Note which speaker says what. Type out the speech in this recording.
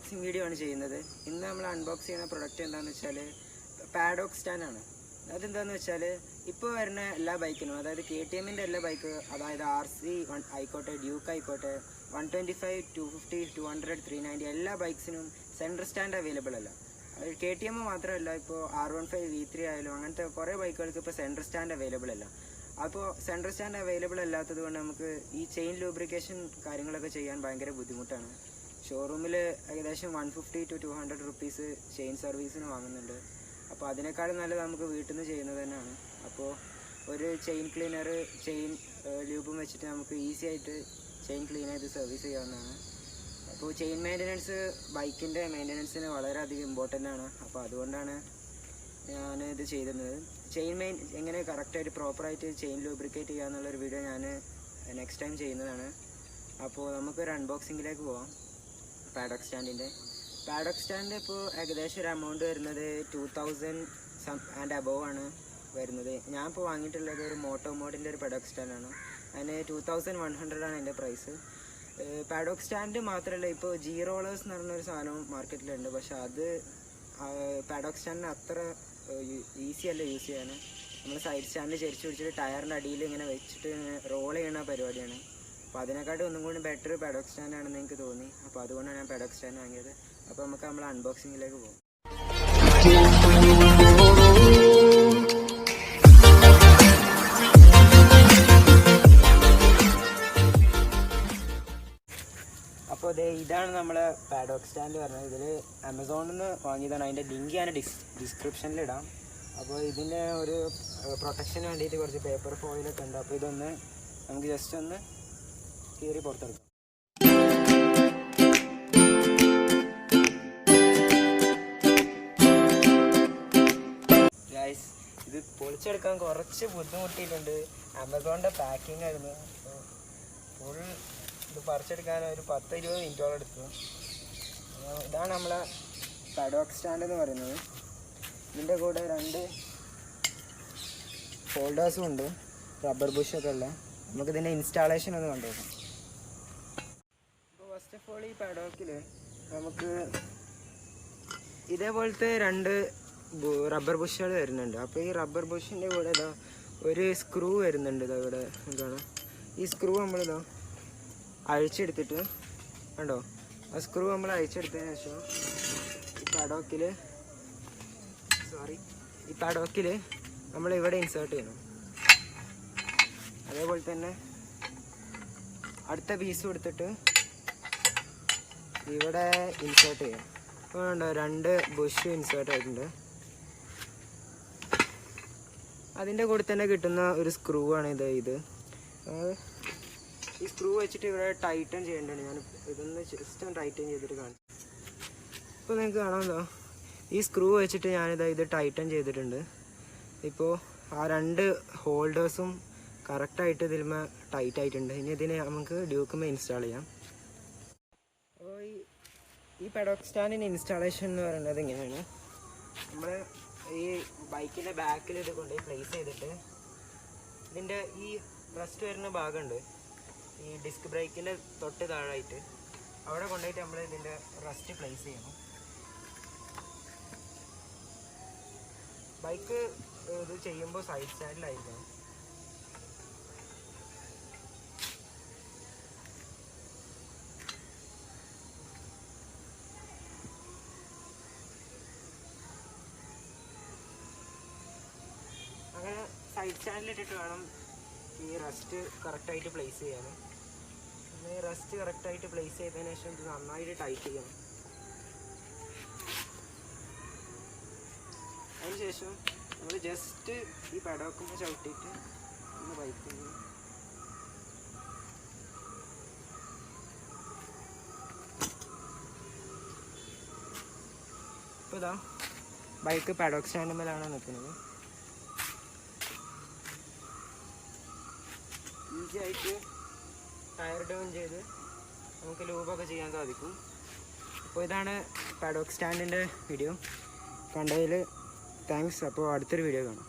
Speaker 1: Unboxing video ആണ് ചെയ്യുന്നത്. ഇന്ന് നമ്മൾ അൺബോക്സ് ചെയ്യുന്ന പ്രൊഡക്റ്റ് എന്താണെന്ന് വെച്ചാൽ പാഡോക്ക് സ്റ്റാൻഡാണ്. അതെന്താണെന്ന് വെച്ചാൽ ഇപ്പോൾ വരുന്ന എല്ലാ ബൈക്കിനും, അതായത് KTMൻ്റെ എല്ലാ ബൈക്ക്, അതായത് RC ആയിക്കോട്ടെ, ഡ്യൂക്ക് ആയിക്കോട്ടെ, 125, 250, 200, 390 എല്ലാ ബൈക്സിനും സെൻട്രൽ സ്റ്റാൻഡ് അവൈലബിൾ അല്ല. അത് KTM മാത്രമല്ല, ഇപ്പോൾ R15 V3 ആയാലും അങ്ങനത്തെ കുറേ ബൈക്കുകൾക്ക് ഇപ്പോൾ സെൻട്രൽ സ്റ്റാൻഡ് അവൈലബിൾ അല്ല. അപ്പോൾ സെൻട്രൽ സ്റ്റാൻഡ് അവൈലബിൾ അല്ലാത്തത് കൊണ്ട് നമുക്ക് ഈ ചെയിൻ ലൂബ്രിക്കേഷൻ കാര്യങ്ങളൊക്കെ ചെയ്യാൻ ഭയങ്കര ബുദ്ധിമുട്ടാണ്. ഷോറൂമിൽ ഏകദേശം 150 to 200 റുപ്പീസ് ചെയിൻ സർവീസിന് വാങ്ങുന്നുണ്ട്. അപ്പോൾ അതിനേക്കാളും നല്ലത് നമുക്ക് വീട്ടിൽ നിന്ന് ചെയ്യുന്നത് തന്നെയാണ്. അപ്പോൾ ഒരു ചെയിൻ ക്ലീനർ, ചെയിൻ ലൂബും വെച്ചിട്ട് നമുക്ക് ഈസി ആയിട്ട് ചെയിൻ ക്ലീൻ ചെയ്ത് സർവീസ് ചെയ്യാവുന്നതാണ്. അപ്പോൾ ചെയിൻ മെയിൻ്റനൻസ് ബൈക്കിൻ്റെ മെയിൻ്റനൻസിന് വളരെയധികം ഇമ്പോർട്ടൻ്റ് ആണ്. അപ്പോൾ അതുകൊണ്ടാണ് ഞാൻ ഇത് ചെയ്തിരുന്നത്. ചെയിൻ എങ്ങനെ കറക്റ്റായിട്ട് പ്രോപ്പറായിട്ട് ചെയിൻ ലൂബ്രിക്കേറ്റ് ചെയ്യുക എന്നുള്ളൊരു വീഡിയോ ഞാൻ നെക്സ്റ്റ് ടൈം ചെയ്യുന്നതാണ്. അപ്പോൾ നമുക്കൊരു അൺബോക്സിങ്ങിലേക്ക് പോവാം. പാഡോക്ക് സ്റ്റാൻഡ് ഇപ്പോൾ ഏകദേശം ഒരു എമൗണ്ട് വരുന്നത് 2000 ആൻഡ് അബോവ് ആണ് വരുന്നത്. ഞാൻ ഇപ്പോൾ വാങ്ങിയിട്ടുള്ളത് ഒരു മോട്ടോമോഡിൻ്റെ ഒരു പാഡോക്ക് സ്റ്റാൻഡാണ്. അതിന് 2100 ആണ് എൻ്റെ പ്രൈസ്. പാഡോക്ക് സ്റ്റാൻഡ് മാത്രമല്ല, ഇപ്പോൾ G-റോളേഴ്സ് എന്ന് പറഞ്ഞൊരു സാധനം മാർക്കറ്റിലുണ്ട്. പക്ഷെ അത് പാഡോക്ക് സ്റ്റാൻഡിന് അത്ര ഈസി അല്ല യൂസ് ചെയ്യാൻ. നമ്മൾ സൈഡ് സ്റ്റാൻഡ് ചരിച്ച് പിടിച്ചിട്ട് ടയറിൻ്റെ അടിയിൽ ഇങ്ങനെ വെച്ചിട്ട് റോൾ ചെയ്യുന്ന പരിപാടിയാണ്. അപ്പോൾ അതിനെക്കാട്ടും ഒന്നും കൂടി ബെറ്റർ പാഡോക്ക് സ്റ്റാൻഡാണെന്ന് എനിക്ക് തോന്നി. അപ്പോൾ അതുകൊണ്ടാണ് ഞാൻ പാഡോക്ക് സ്റ്റാൻഡ് വാങ്ങിയത്. അപ്പോൾ നമുക്ക് നമ്മൾ അൺബോക്സിങ്ങിലേക്ക് പോകും. അപ്പോൾ ഇതാണ് നമ്മളെ പാഡോക്ക് സ്റ്റാൻഡ് പറഞ്ഞത്. ഇതിൽ ആമസോണിൽ നിന്ന് വാങ്ങിയതാണ്. അതിൻ്റെ ലിങ്ക് ഞാൻ ഡിസ്ക്രിപ്ഷനിലിടാം. അപ്പോൾ ഇതിൻ്റെ ഒരു പ്രൊട്ടക്ഷന് വേണ്ടിയിട്ട് കുറച്ച് പേപ്പർ ഫോയിലൊക്കെ ഉണ്ട്. അപ്പോൾ ഇതൊന്ന് നമുക്ക് ജസ്റ്റ് ഒന്ന് കീറി പുറത്തെടുക്കാം. ഗൈസ്, ഇത് പൊളിച്ചെടുക്കാൻ കുറച്ച് ബുദ്ധിമുട്ടിയിട്ടുണ്ട്. ആമസോണിൻ്റെ പാക്കിംഗ് ആയിരുന്നു. ഫുൾ ഇത് പറിച്ചെടുക്കാൻ ഒരു 10-20 മിനിറ്റോളം എടുത്തു. ഇതാണ് നമ്മളെ പാഡോക്ക് സ്റ്റാൻഡ് എന്ന് പറയുന്നത്. ഇതിൻ്റെ കൂടെ 2 ഹോൾഡേഴ്സും ഉണ്ട്, റബ്ബർ ബുഷൊക്കെ ഉള്ള. നമുക്കിതിൻ്റെ ഇൻസ്റ്റാളേഷൻ ഒന്ന് കണ്ടുപോകാം. ഇപ്പോൾ ഫസ്റ്റ് ഓഫ് ഓൾ ഈ പാഡോക്കിൽ നമുക്ക് ഇതേപോലത്തെ 2 റബ്ബർ ബുഷുകൾ വരുന്നുണ്ട്. അപ്പോൾ ഈ റബ്ബർ ബുഷിൻ്റെ കൂടെ ഇതാ ഒരു സ്ക്രൂ വരുന്നുണ്ട്. ഇതാ ഇവിടെ എന്താണ് ഈ സ്ക്രൂ നമ്മളിതാ അഴിച്ചെടുത്തിട്ട് കണ്ടോ, ആ സ്ക്രൂ നമ്മൾ അഴിച്ചെടുത്തതിന് ശേഷം ഈ പാഡോക്കിൽ നമ്മൾ ഇവിടെ ഇൻസേർട്ട് ചെയ്യണം. അതേപോലെ തന്നെ അടുത്ത പീസ് കൊടുത്തിട്ട് ഇവിടെ ഇൻസേർട്ട് ചെയ്യാം. അപ്പോൾ ഉണ്ടോ 2 ബുഷ് ഇൻസേർട്ട് ആയിട്ടുണ്ട്. അതിൻ്റെ കൂടെ തന്നെ കിട്ടുന്ന ഒരു സ്ക്രൂ ആണ് ഇത്. ഈ സ്ക്രൂ വെച്ചിട്ട് ഇവിടെ ടൈറ്റൻ ചെയ്യേണ്ടതാണ്. ഞാൻ ഇതൊന്ന് ജസ്റ്റ് ഒന്ന് ടൈറ്റൻ ചെയ്തിട്ട് കാണിച്ചു. ഇപ്പോൾ നിങ്ങൾക്ക് കാണാമല്ലോ, ഈ സ്ക്രൂ വെച്ചിട്ട് ഇത് ടൈറ്റൻ ചെയ്തിട്ടുണ്ട്. ഇപ്പോൾ ആ 2 ഹോൾഡേഴ്സും കറക്റ്റായിട്ട് ഇതിൽമേ ടൈറ്റ് ആയിട്ടുണ്ട്. ഇനി ഇതിനെ നമുക്ക് ഡ്യൂക്കുമ്പോൾ ഇൻസ്റ്റാൾ ചെയ്യാം. അപ്പോൾ ഈ പാഡോക്ക് സ്റ്റാൻഡിൻ്റെ ഇൻസ്റ്റാളേഷൻ എന്ന് പറയുന്നത് ഇങ്ങനെയാണ്. നമ്മൾ ഈ ബൈക്കിൻ്റെ ബാക്കിൽ ഇത് കൊണ്ടുപോയി പ്ലേസ് ചെയ്തിട്ട് ഇതിൻ്റെ ഈ റസ്റ്റ് വരുന്ന ഭാഗമുണ്ട്, ഈ ഡിസ്ക് ബ്രേക്കിൻ്റെ തൊട്ട് താഴായിട്ട് അവിടെ കൊണ്ടുപോയിട്ട് നമ്മൾ ഇതിൻ്റെ റസ്റ്റ് പ്ലേസ് ചെയ്യണം. ബൈക്ക് ഇത് ചെയ്യുമ്പോൾ സൈഡ് സ്റ്റാൻഡിലായിരിക്കണം. അങ്ങനെ സൈഡ് സ്റ്റാൻഡിലിട്ടിട്ട് വേണം ഈ റസ്റ്റ് കറക്റ്റായിട്ട് പ്ലേസ് ചെയ്യാൻ. ഈ റസ്റ്റ് കറക്റ്റായിട്ട് പ്ലേസ് ചെയ്തതിന് ശേഷം ഇത് നന്നായിട്ട് ടൈറ്റ് ചെയ്യണം. അതിനുശേഷം നമ്മൾ ജസ്റ്റ് ഈ പാഡോക്കുമ്പോൾ ചവിട്ടിയിട്ട് ഒന്ന് ബൈക്ക് ചെയ്യും. ഇപ്പോൾ ഇതാ ബൈക്ക് പാഡോക്ക് സ്റ്റാൻഡ് മേലാണ് നിൽക്കുന്നത്. ഈസി ആയിട്ട് ടയർ ഡൗൺ ചെയ്ത് നമുക്ക് ലൂബൊക്കെ ചെയ്യാൻ സാധിക്കും. അപ്പോൾ ഇതാണ് പാഡോക്ക് സ്റ്റാൻഡിൻ്റെ വീഡിയോ. കണ്ടതിൽ താങ്ക്സ്. അപ്പോൾ അടുത്തൊരു വീഡിയോ കാണാം.